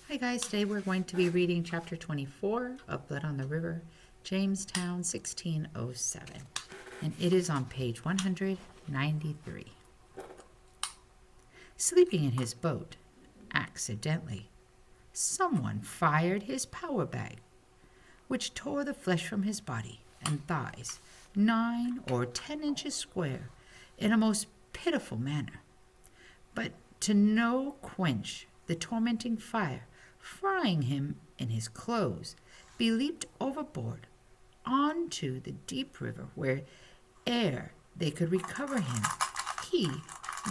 Hi guys, today we're going to be reading chapter 24 of Blood on the River, Jamestown, 1607. And it is on page 193. Sleeping in his boat, accidentally, someone fired his power bag, which tore the flesh from his body and thighs 9 or 10 inches square in a most pitiful manner. But to no quench the tormenting fire, frying him in his clothes, be leaped overboard onto the deep river where, ere they could recover him, he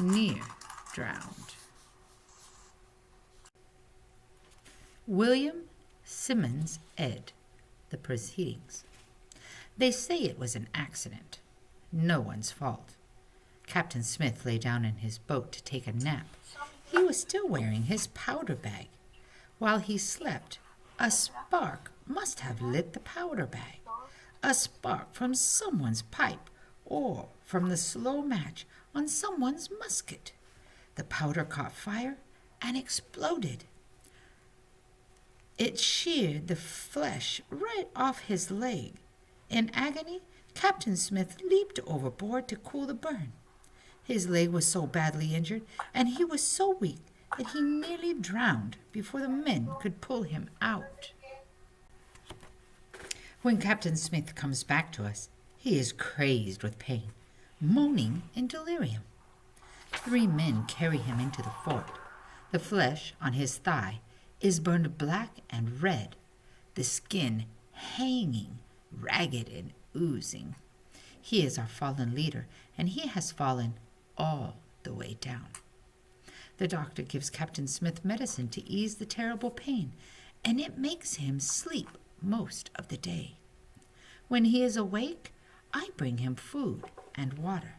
near drowned. William Simmons Ed. The proceedings. They say it was an accident. No one's fault. Captain Smith lay down in his boat to take a nap. He was still wearing his powder bag. While he slept, a spark must have lit the powder bag. A spark from someone's pipe or from the slow match on someone's musket. The powder caught fire and exploded. It sheared the flesh right off his leg. In agony, Captain Smith leaped overboard to cool the burn. His leg was so badly injured, and he was so weak that he nearly drowned before the men could pull him out. When Captain Smith comes back to us, he is crazed with pain, moaning in delirium. 3 men carry him into the fort. The flesh on his thigh is burned black and red, the skin hanging, ragged and oozing. He is our fallen leader, and he has fallen all the way down. The doctor gives Captain Smith medicine to ease the terrible pain, and it makes him sleep most of the day. When he is awake, I bring him food and water.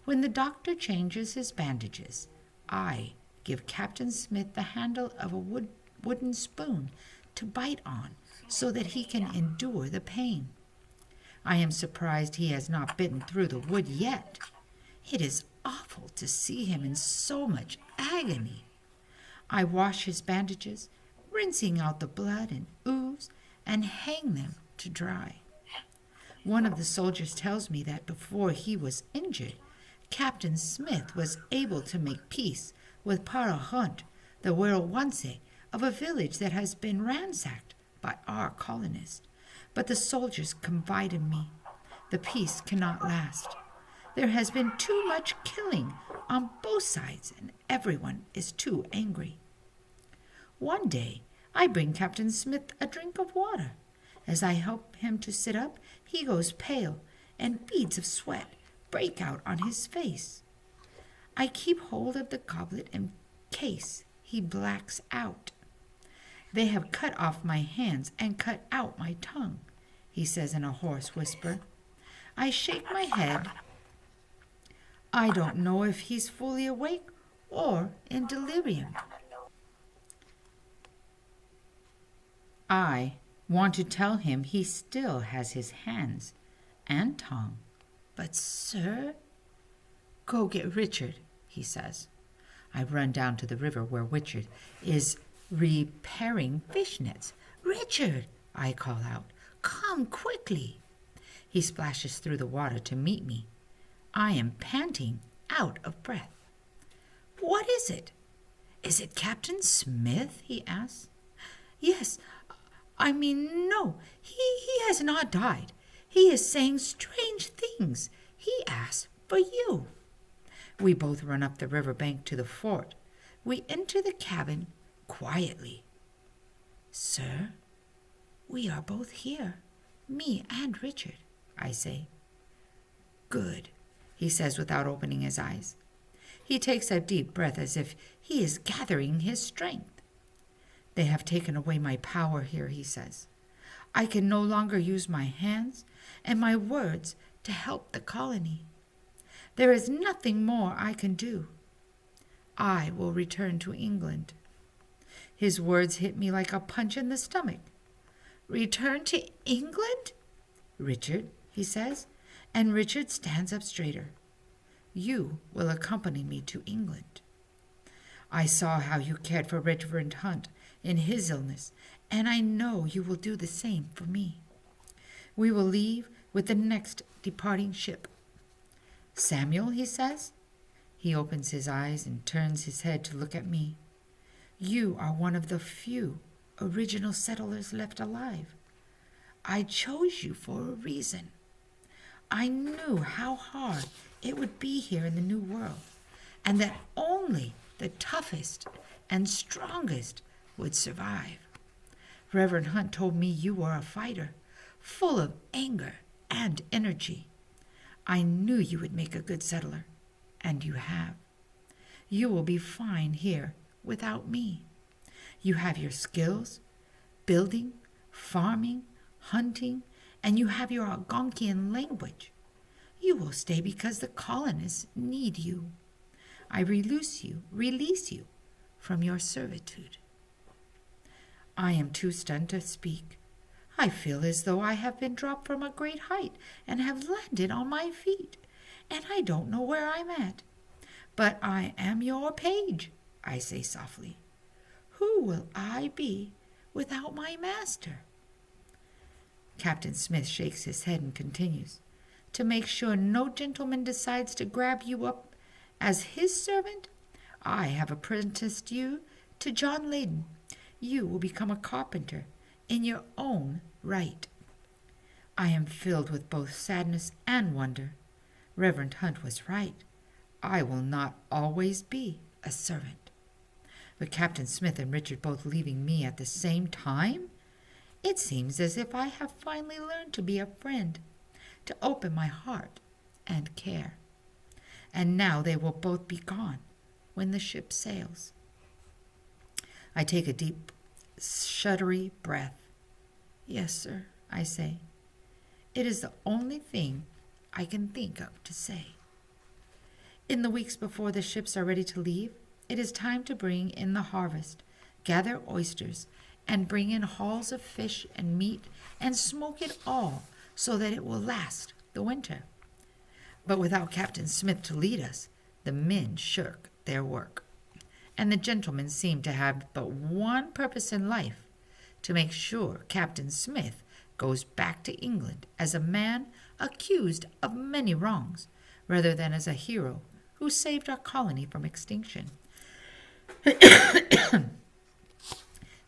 When the doctor changes his bandages, I give Captain Smith the handle of a wooden spoon to bite on so that he can endure the pain. I am surprised he has not bitten through the wood yet. It is awful to see him in so much agony. I wash his bandages, rinsing out the blood and ooze, and hang them to dry. One of the soldiers tells me that before he was injured, Captain Smith was able to make peace with Parahunt, the Wirrawanse of a village that has been ransacked by our colonists. But the soldiers confide in me. The peace cannot last. There has been too much killing on both sides, and everyone is too angry. One day, I bring Captain Smith a drink of water. As I help him to sit up, he goes pale, and beads of sweat break out on his face. I keep hold of the goblet in case he blacks out. They have cut off my hands and cut out my tongue, he says in a hoarse whisper. I shake my head. I don't know if he's fully awake or in delirium. I want to tell him he still has his hands and tongue. But, sir, go get Richard, he says. I run down to the river where Richard is repairing fish nets. Richard, I call out, come quickly. He splashes through the water to meet me. I am panting, out of breath. What is it? Is it Captain Smith? He asks. Yes, no, he has not died. He is saying strange things. He asks for you. We both run up the river bank to the fort. We enter the cabin quietly. Sir, we are both here, me and Richard, I say. Good, he says without opening his eyes. He takes a deep breath as if he is gathering his strength. They have taken away my power here, he says. I can no longer use my hands and my words to help the colony. There is nothing more I can do. I will return to England. His words hit me like a punch in the stomach. Return to England? Richard, he says, and Richard stands up straighter. You will accompany me to England. I saw how you cared for Reverend Hunt, in his illness, and I know you will do the same for me. We will leave with the next departing ship. Samuel, he says. He opens his eyes and turns his head to look at me. You are one of the few original settlers left alive. I chose you for a reason. I knew how hard it would be here in the New World, and that only the toughest and strongest would survive. Reverend Hunt told me you were a fighter, full of anger and energy. I knew you would make a good settler, and you have. You will be fine here without me. You have your skills, building, farming, hunting, and you have your Algonquian language. You will stay because the colonists need you. I release you from your servitude. I am too stunned to speak. I feel as though I have been dropped from a great height and have landed on my feet, and I don't know where I'm at. But I am your page, I say softly. Who will I be without my master? Captain Smith shakes his head and continues, to make sure no gentleman decides to grab you up as his servant, I have apprenticed you to John Leyden. You will become a carpenter in your own right. I am filled with both sadness and wonder. Reverend Hunt was right. I will not always be a servant. But Captain Smith and Richard both leaving me at the same time? It seems as if I have finally learned to be a friend, to open my heart and care. And now they will both be gone when the ship sails. I take a deep, shuddery breath. Yes, sir, I say. It is the only thing I can think of to say. In the weeks before the ships are ready to leave, it is time to bring in the harvest, gather oysters, and bring in hauls of fish and meat, and smoke it all so that it will last the winter. But without Captain Smith to lead us, the men shirk their work. And the gentlemen seem to have but one purpose in life, to make sure Captain Smith goes back to England as a man accused of many wrongs, rather than as a hero who saved our colony from extinction.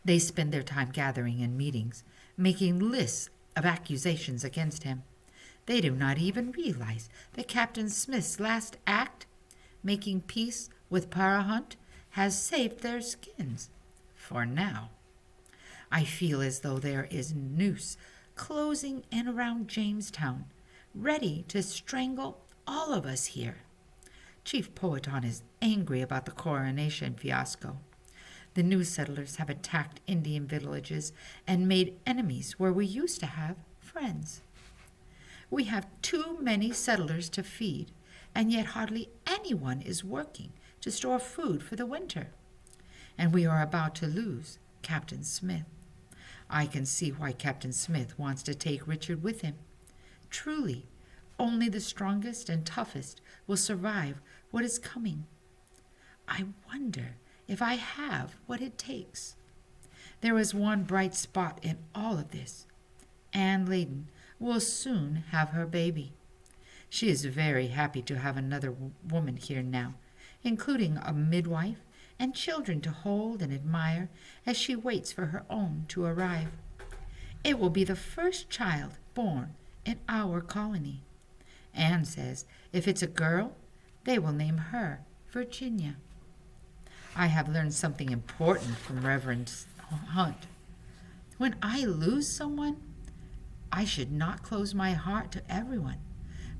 They spend their time gathering in meetings, making lists of accusations against him. They do not even realize that Captain Smith's last act, making peace with Parahunt, has saved their skins, for now. I feel as though there is noose closing in around Jamestown, ready to strangle all of us here. Chief Powhatan is angry about the coronation fiasco. The new settlers have attacked Indian villages and made enemies where we used to have friends. We have too many settlers to feed, and yet hardly anyone is working to store food for the winter. And we are about to lose Captain Smith. I can see why Captain Smith wants to take Richard with him. Truly, only the strongest and toughest will survive what is coming. I wonder if I have what it takes. There is one bright spot in all of this. Anne Leyden will soon have her baby. She is very happy to have another woman here now, including a midwife and children to hold and admire as she waits for her own to arrive. It will be the first child born in our colony. Anne says if it's a girl, they will name her Virginia. I have learned something important from Reverend Hunt. When I lose someone, I should not close my heart to everyone,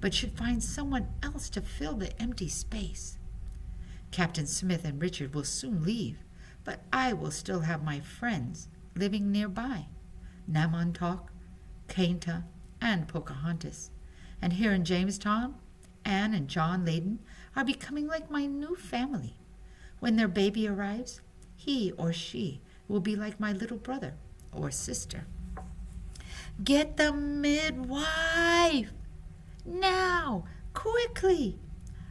but should find someone else to fill the empty space. Captain Smith and Richard will soon leave, but I will still have my friends living nearby, Namontauk, Cainta, and Pocahontas. And here in Jamestown, Anne and John Leyden are becoming like my new family. When their baby arrives, he or she will be like my little brother or sister. Get the midwife! Now, quickly!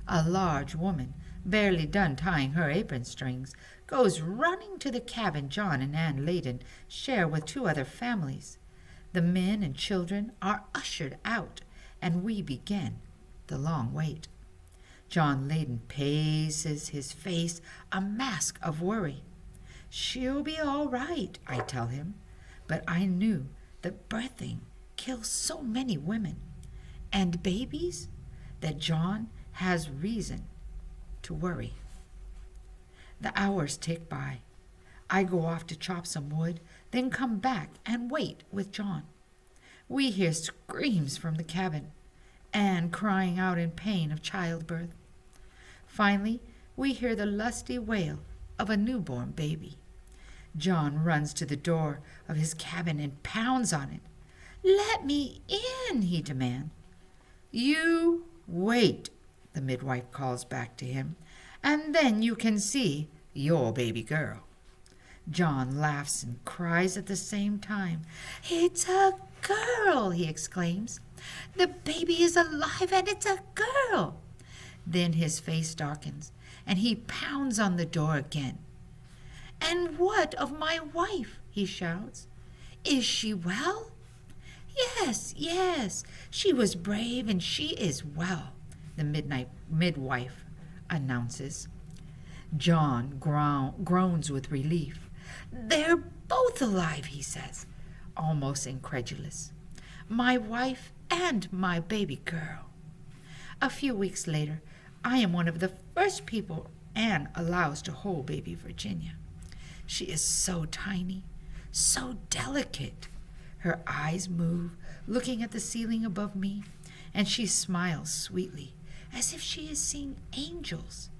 A large woman, barely done tying her apron strings, goes running to the cabin John and Ann Layden share with 2 other families. The men and children are ushered out, and we begin the long wait. John Layden paces, his face a mask of worry. "She'll be all right," I tell him, but I knew that birthing kills so many women and babies that John has reason to worry. The hours tick by. I go off to chop some wood, then come back and wait with John. We hear screams from the cabin, Anne crying out in pain of childbirth. Finally, we hear the lusty wail of a newborn baby. John runs to the door of his cabin and pounds on it. "Let me in," he demands. "You wait," the midwife calls back to him, "and then you can see your baby girl." John laughs and cries at the same time. "It's a girl," he exclaims. "The baby is alive and it's a girl." Then his face darkens and he pounds on the door again. "And what of my wife?" he shouts. "Is she well?" Yes, she was brave and she is well," the midwife announces. John groans with relief. "They're both alive," he says, almost incredulous. "My wife and my baby girl." A few weeks later, I am one of the first people Anne allows to hold baby Virginia. She is so tiny, so delicate. Her eyes move, looking at the ceiling above me, and she smiles sweetly, as if she is seeing angels.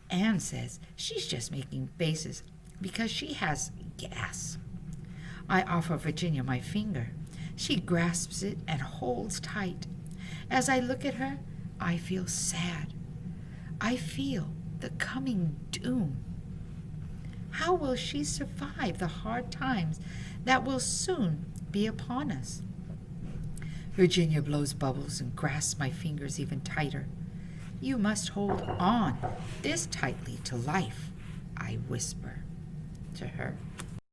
Anne says she's just making faces because she has gas. I offer Virginia my finger. She grasps it and holds tight. As I look at her, I feel sad. I feel the coming doom. How will she survive the hard times that will soon be upon us? Virginia blows bubbles and grasps my fingers even tighter. "You must hold on this tightly to life," I whisper to her.